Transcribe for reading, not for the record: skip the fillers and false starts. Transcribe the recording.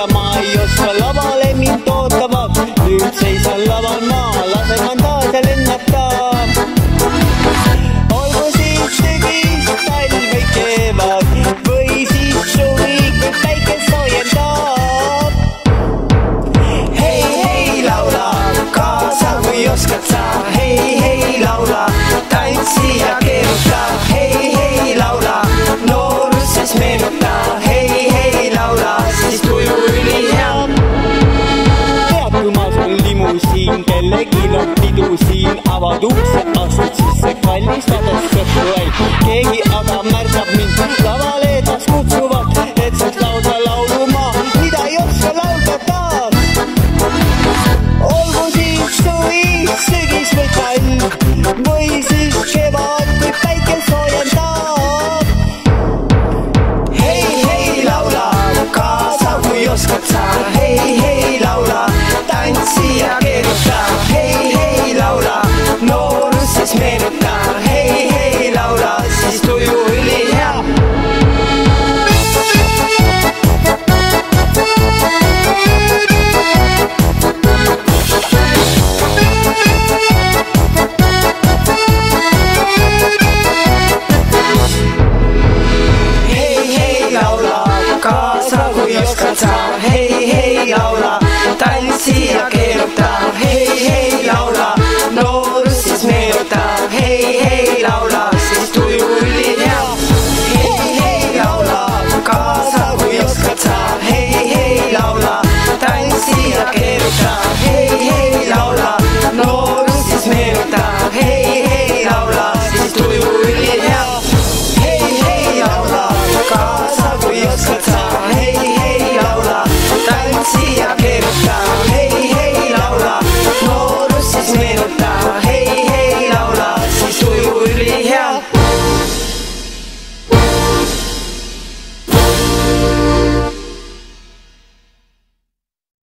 ja ma ei oska lavale mind ootama. Nüüd seisan laval maa, lase mandaat ja lennata. Olgu siis sügis, talv või kevad või siis suvi, kui päike soojendab. Hei, hei, laula kaasa, kui oskad sa. Hei, hei, laula, tantsi ja keeruta. Hei, hei, laula, nooruses meenuta. Hei, hei, laula, siis tuju ülihea. Tead, kui ma sul limusiin, kellegil on pidu siin. Avad ukse, astud sisse, kallis vadas sõpru ei. Keegi aga märkab mind, lavale edas kutsuvad, et saaks lauda lauluma, mida ei oska laulda taas. Olgu siis suvi, sügis või talv või siis kevad, kui päike soojendab. Hei, hei, laula kaasa, kui oskad sa. Hei, hei, laula, tantsi ja keeruta. Hei, hei, laula, nooruses meenuta. Hei, hei, laula, siis tuju ülihea. Hei, hei, laula, tantsi ja keeruta. Hei, hei, laula, nooruses meenuta. Hei, hei, laula, siis tuju ülihea. Hei, hei, laula, kaasa, kui oskad sa. Hei, hei, laula, tantsi ja keeruta. Hei, hei, laula, nooruses meenuta. Hei, hei, laula, siis tuju ülihea. Hei, hei, laula, kaasa, kui oskad sa. Hei, hei, laula, tantsi ja keeruta. Hei, hei, laula, nooruses meenuta. Hei, hei, laula, siis tuju ülihea.